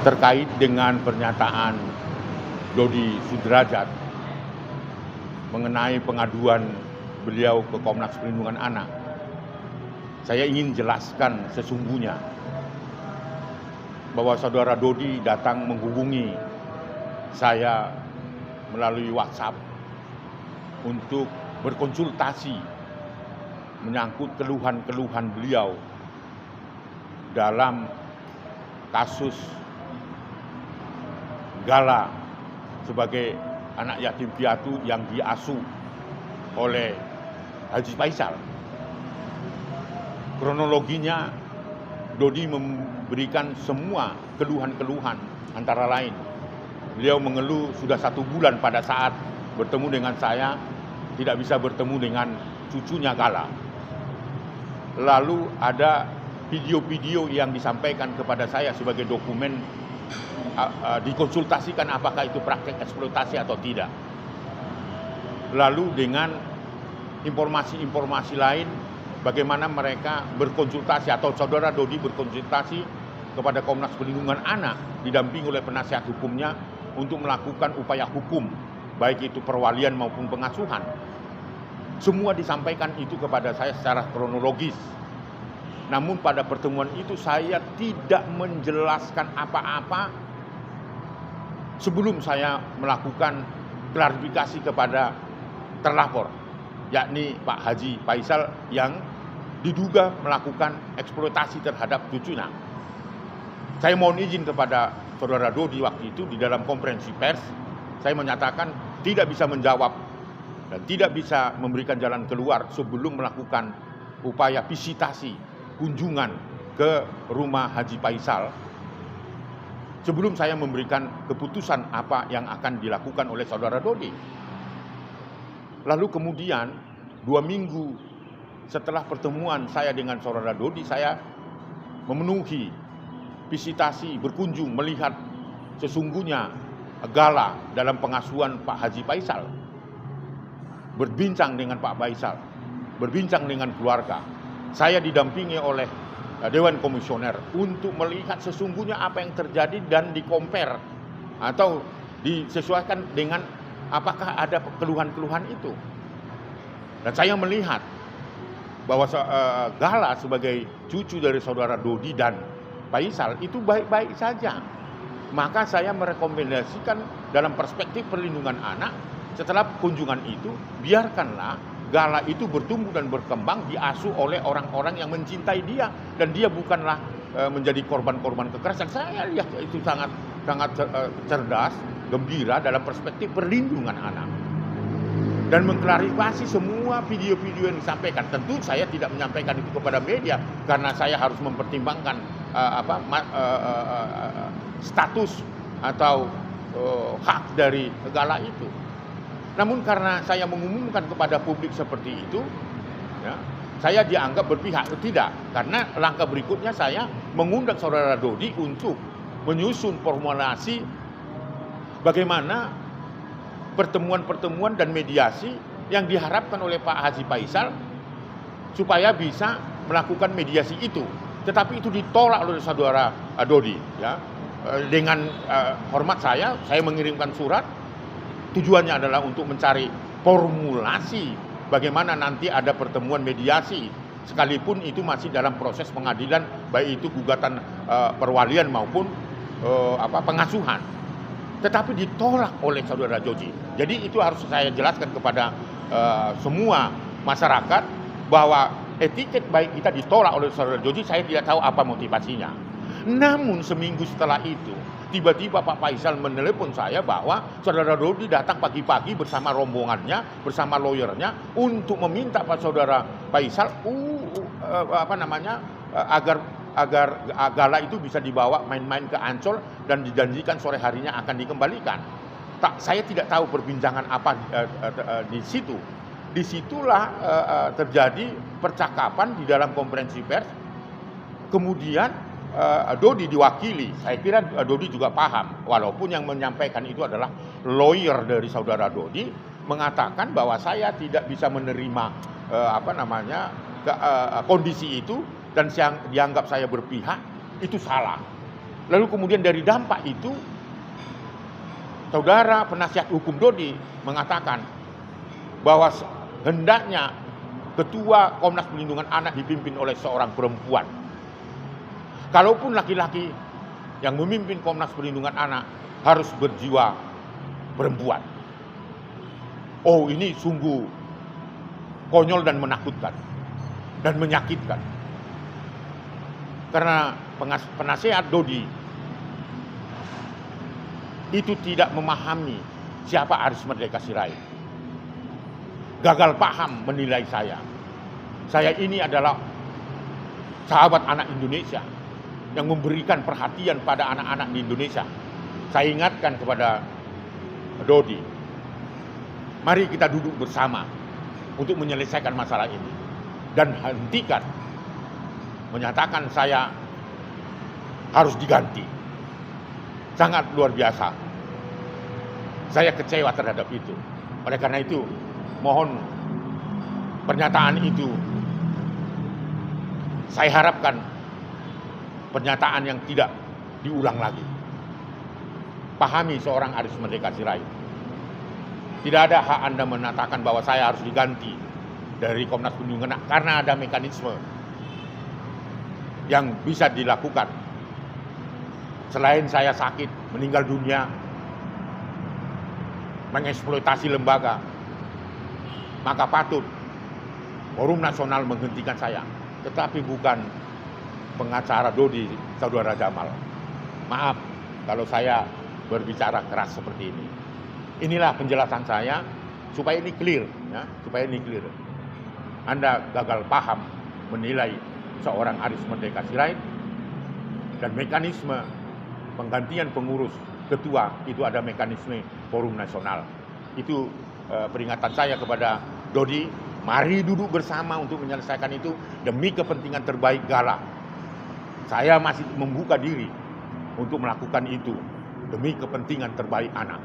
terkait dengan pernyataan Dodi Sudrajat mengenai pengaduan beliau ke Komnas Perlindungan Anak. Saya ingin jelaskan sesungguhnya bahwa saudara Dodi datang menghubungi saya melalui WhatsApp untuk berkonsultasi menyangkut keluhan-keluhan beliau dalam kasus Gala sebagai anak yatim piatu yang diasuh oleh Haji Faisal. Kronologinya, Dodi memberikan semua keluhan-keluhan, antara lain beliau mengeluh sudah 1 bulan pada saat bertemu dengan saya tidak bisa bertemu dengan cucunya Gala. Lalu ada video-video yang disampaikan kepada saya sebagai dokumen, dikonsultasikan apakah itu praktek eksploitasi atau tidak. Lalu dengan informasi-informasi lain, bagaimana mereka berkonsultasi atau saudara Dodi berkonsultasi kepada Komnas Perlindungan Anak didampingi oleh penasihat hukumnya untuk melakukan upaya hukum, baik itu perwalian maupun pengasuhan. Semua disampaikan itu kepada saya secara kronologis. Namun pada pertemuan itu saya tidak menjelaskan apa-apa sebelum saya melakukan klarifikasi kepada terlapor, yakni Pak Haji Faisal yang diduga melakukan eksploitasi terhadap cucunya. Saya mohon izin kepada saudara Dodi waktu itu di dalam konferensi pers, saya menyatakan tidak bisa menjawab dan tidak bisa memberikan jalan keluar sebelum melakukan upaya visitasi kunjungan ke rumah Haji Faisal sebelum saya memberikan keputusan apa yang akan dilakukan oleh saudara Dodi. Lalu kemudian 2 minggu setelah pertemuan saya dengan saudara Dodi, saya memenuhi visitasi, berkunjung melihat sesungguhnya Gala dalam pengasuhan Pak Haji Faisal, berbincang dengan Pak Faisal, berbincang dengan keluarga. Saya didampingi oleh Dewan Komisioner untuk melihat sesungguhnya apa yang terjadi dan di-compare atau disesuaikan dengan apakah ada keluhan-keluhan itu. Dan saya melihat bahwa Gala sebagai cucu dari saudara Dodi dan Faisal itu baik-baik saja. Maka saya merekomendasikan dalam perspektif perlindungan anak, setelah kunjungan itu, biarkanlah Gala itu bertumbuh dan berkembang, diasuh oleh orang-orang yang mencintai dia, dan dia bukanlah menjadi korban-korban kekerasan. Saya lihat itu sangat cerdas, gembira dalam perspektif perlindungan anak. Dan mengklarifikasi semua video-video yang disampaikan. Tentu saya tidak menyampaikan itu kepada media karena saya harus mempertimbangkan status atau hak dari Gala itu. Namun karena saya mengumumkan kepada publik seperti itu, ya, saya dianggap berpihak. Tidak, karena langkah berikutnya saya mengundang saudara Dodi untuk menyusun formulasi bagaimana pertemuan-pertemuan dan mediasi yang diharapkan oleh Pak Haji Faisal supaya bisa melakukan mediasi itu. Tetapi itu ditolak oleh saudara Dodi. Ya. Dengan hormat saya mengirimkan surat. Tujuannya adalah untuk mencari formulasi bagaimana nanti ada pertemuan mediasi, sekalipun itu masih dalam proses pengadilan, baik itu gugatan perwalian maupun pengasuhan. Tetapi ditolak oleh saudara Dodi. Jadi itu harus saya jelaskan kepada semua masyarakat bahwa etiket baik kita ditolak oleh saudara Dodi. Saya tidak tahu apa motivasinya. Namun seminggu setelah itu, tiba-tiba Pak Faisal menelepon saya bahwa saudara Dodi datang pagi-pagi bersama rombongannya, bersama lawyernya untuk meminta Pak saudara Faisal agar Gala itu bisa dibawa main-main ke Ancol dan dijanjikan sore harinya akan dikembalikan. Saya tidak tahu perbincangan apa di situ. Disitulah terjadi percakapan di dalam konferensi pers. Kemudian Dodi diwakili. Saya kira Dodi juga paham, walaupun yang menyampaikan itu adalah lawyer dari saudara Dodi, mengatakan bahwa saya tidak bisa menerima kondisi itu dan yang dianggap saya berpihak itu salah. Lalu kemudian dari dampak itu, saudara penasihat hukum Dodi mengatakan bahwa hendaknya Ketua Komnas Perlindungan Anak dipimpin oleh seorang perempuan. Kalaupun laki-laki yang memimpin Komnas Perlindungan Anak harus berjiwa perempuan. Oh, ini sungguh konyol dan menakutkan dan menyakitkan. Karena penasihat Dodi itu tidak memahami siapa Aris Merdeka Sirait. Gagal paham menilai saya. Saya ini adalah sahabat anak Indonesia yang memberikan perhatian pada anak-anak di Indonesia. Saya ingatkan kepada Dodi, mari kita duduk bersama untuk menyelesaikan masalah ini. Dan hentikan menyatakan saya harus diganti. Sangat luar biasa. Saya kecewa terhadap itu. Oleh karena itu, mohon pernyataan itu, saya harapkan pernyataan yang tidak diulang lagi. Pahami seorang Aris Merdeka Sirait. Tidak ada hak Anda mengatakan bahwa saya harus diganti dari Komnas Perlindungan Anak karena ada mekanisme yang bisa dilakukan. Selain saya sakit, meninggal dunia, mengeksploitasi lembaga, maka patut Forum Nasional menghentikan saya. Tetapi bukan pengacara Dodi, saudara Jamal. Maaf kalau saya berbicara keras seperti ini. Inilah penjelasan saya supaya ini clear, ya, supaya ini clear. Anda gagal paham menilai seorang Aris Merdeka Sirait dan mekanisme penggantian pengurus ketua itu ada mekanisme Forum Nasional. Itu peringatan saya kepada Dodi, mari duduk bersama untuk menyelesaikan itu demi kepentingan terbaik Gala. Saya masih membuka diri untuk melakukan itu demi kepentingan terbaik anak.